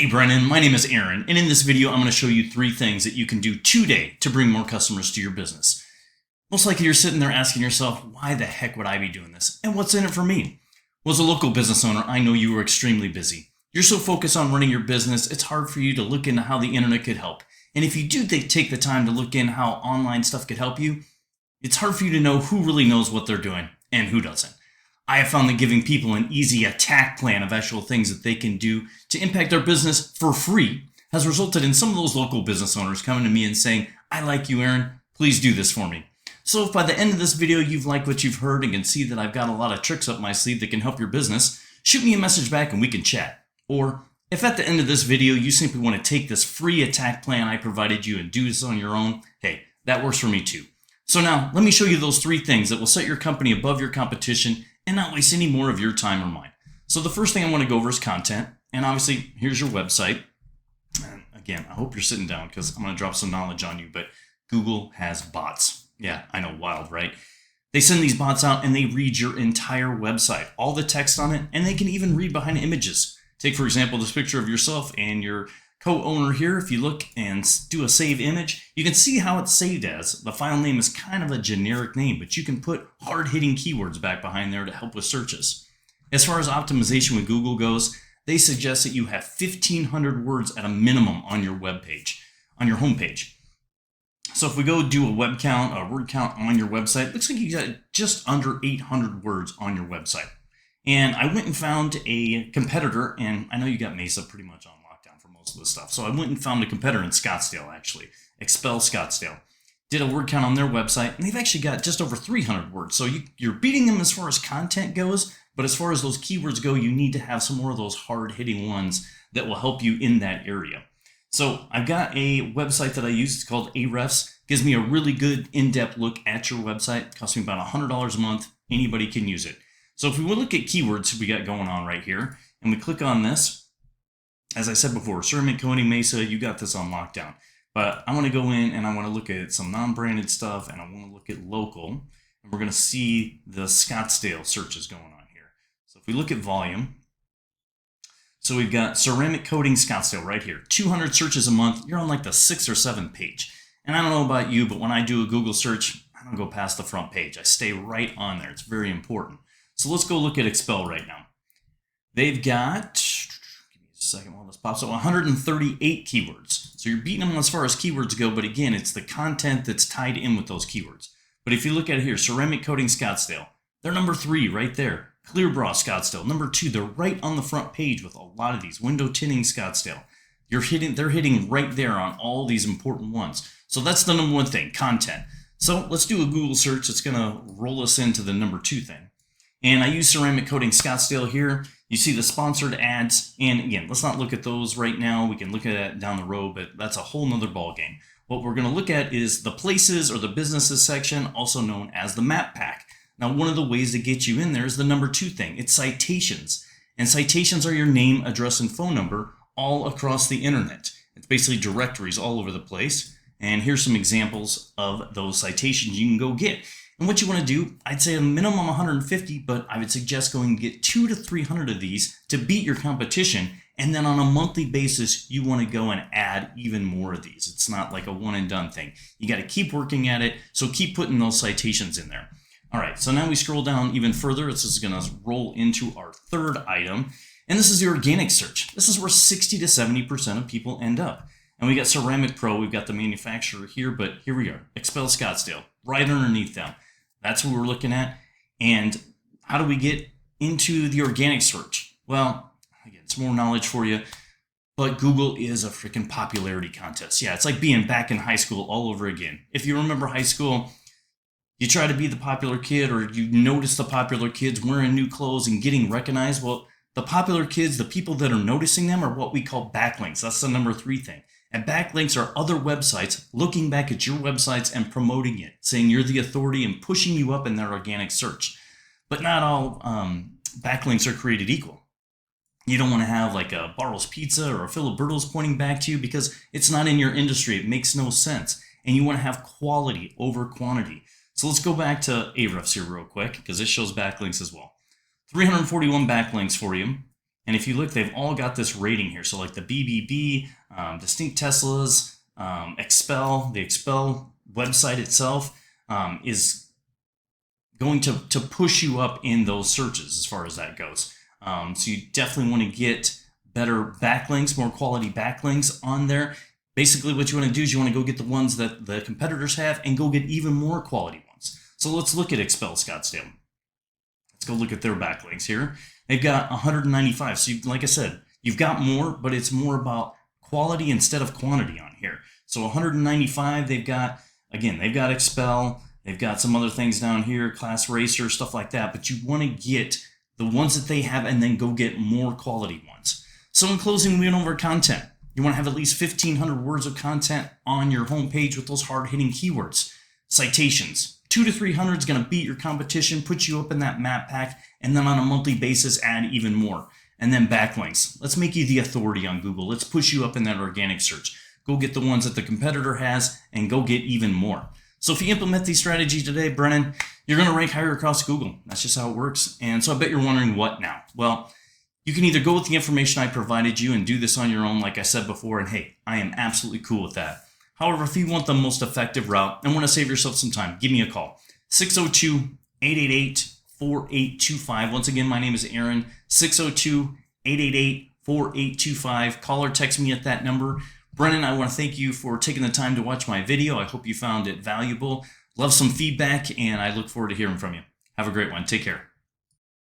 Hey Brennan, my name is Aaron, and in this video I'm going to show you 3 things that you can do today to bring more customers to your business. Most likely you're sitting there asking yourself, why the heck would I be doing this? And what's in it for me? Well, as a local business owner, I know you are extremely busy. You're so focused on running your business, it's hard for you to look into how the internet could help. And if you do take the time to look in how online stuff could help you, it's hard for you to know who really knows what they're doing and who doesn't. I have found that giving people an easy attack plan of actual things that they can do to impact their business for free has resulted in some of those local business owners coming to me and saying, I like you, Aaron, please do this for me. So if by the end of this video you've liked what you've heard and can see that I've got a lot of tricks up my sleeve that can help your business, shoot me a message back and we can chat. Or if at the end of this video you simply want to take this free attack plan I provided you and do this on your own, hey, that works for me too. So now let me show you those 3 things that will set your company above your competition and not waste any more of your time or mine. So the first thing I want to go over is content. And obviously, here's your website. And again, I hope you're sitting down because I'm going to drop some knowledge on you, but Google has bots. Yeah, I know, wild, right? They send these bots out and they read your entire website, all the text on it, and they can even read behind images. Take, for example, this picture of yourself and your co-owner here. If you look and do a save image, you can see how it's saved as. The file name is kind of a generic name, but you can put hard-hitting keywords back behind there to help with searches. As far as optimization with Google goes, they suggest that you have 1,500 words at a minimum on your web page, on your homepage. So if we go do a word count on your website, it looks like you got just under 800 words on your website. And I went and found a competitor, and I know you got Mesa pretty much on lockdown for most of this stuff. So I went and found a competitor in Scottsdale, actually, XPEL Scottsdale. Did a word count on their website, and they've actually got just over 300 words. So you're beating them as far as content goes, but as far as those keywords go, you need to have some more of those hard-hitting ones that will help you in that area. So I've got a website that I use. It's called Ahrefs. Gives me a really good in-depth look at your website. It costs me about $100 a month. Anybody can use it. So if we look at keywords we got going on right here, and we click on this, as I said before, ceramic coating, Mesa, you got this on lockdown. But I want to go in and I want to look at some non-branded stuff, and I want to look at local, and we're going to see the Scottsdale searches going on here. So if we look at volume, so we've got ceramic coating Scottsdale right here, 200 searches a month. You're on like the 6th or 7th page. And I don't know about you, but when I do a Google search, I don't go past the front page. I stay right on there. It's very important. So let's go look at XPEL right now. They've got, give me a second while this pops up, 138 keywords. So you're beating them as far as keywords go, but again, it's the content that's tied in with those keywords. But if you look at it here, ceramic coating Scottsdale, they're number 3 right there. Clear bra Scottsdale, number 2, they're right on the front page with a lot of these. Window tinting Scottsdale. They're hitting right there on all these important ones. So that's the number 1 thing, content. So let's do a Google search that's going to roll us into the number 2 thing. And I use ceramic coating Scottsdale here. You see the sponsored ads. And again, let's not look at those right now. We can look at that down the road, but that's a whole nother ballgame. What we're going to look at is the places or the businesses section, also known as the map pack. Now, one of the ways to get you in there is the number 2 thing. It's citations. And citations are your name, address, and phone number all across the internet. It's basically directories all over the place. And here's some examples of those citations you can go get. And what you want to do, I'd say a minimum 150, but I would suggest going to get 200 to 300 of these to beat your competition. And then on a monthly basis, you want to go and add even more of these. It's not like a one and done thing. You got to keep working at it. So keep putting those citations in there. All right, so now we scroll down even further. This is going to roll into our 3rd item. And this is the organic search. This is where 60 to 70% of people end up. And we got Ceramic Pro. We've got the manufacturer here, but here we are, XPEL Scottsdale, right underneath them. That's what we're looking at. And how do we get into the organic search? Well, again, it's more knowledge for you, but Google is a freaking popularity contest. Yeah, it's like being back in high school all over again. If you remember high school, you try to be the popular kid, or you notice the popular kids wearing new clothes and getting recognized. Well, the popular kids, the people that are noticing them, are what we call backlinks. That's the number 3 thing. And backlinks are other websites looking back at your websites and promoting it, saying you're the authority and pushing you up in their organic search. But not all backlinks are created equal. You don't want to have like a Bartles Pizza or a Filiberto's pointing back to you because it's not in your industry. It makes no sense. And you want to have quality over quantity. So let's go back to Ahrefs here real quick because this shows backlinks as well. 341 backlinks for you. And if you look, they've all got this rating here. So like the BBB, Distinct Teslas, XPEL, the XPEL website itself is going to push you up in those searches as far as that goes. So you definitely want to get better backlinks, more quality backlinks on there. Basically what you want to do is you want to go get the ones that the competitors have and go get even more quality ones. So let's look at XPEL Scottsdale. Let's go look at their backlinks here. They've got 195. So like I said, you've got more, but it's more about quality instead of quantity on here. So 195, they've got XPEL, they've got some other things down here, Class Racer, stuff like that, but you want to get the ones that they have and then go get more quality ones. So in closing, we went over content. You want to have at least 1,500 words of content on your homepage with those hard-hitting keywords. Citations, 200 to 300 is going to beat your competition, put you up in that map pack, and then on a monthly basis, add even more. And then backlinks. Let's make you the authority on Google. Let's push you up in that organic search. Go get the ones that the competitor has and go get even more. So if you implement these strategies today, Brenan, you're going to rank higher across Google. That's just how it works. And so I bet you're wondering what now? Well, you can either go with the information I provided you and do this on your own, like I said before, and hey, I am absolutely cool with that. However, if you want the most effective route and want to save yourself some time, give me a call. 602-888-4825. Once again, my name is Aaron. 602-888-4825. Call or text me at that number. Brenan, I want to thank you for taking the time to watch my video. I hope you found it valuable. Love some feedback, and I look forward to hearing from you. Have a great one. Take care.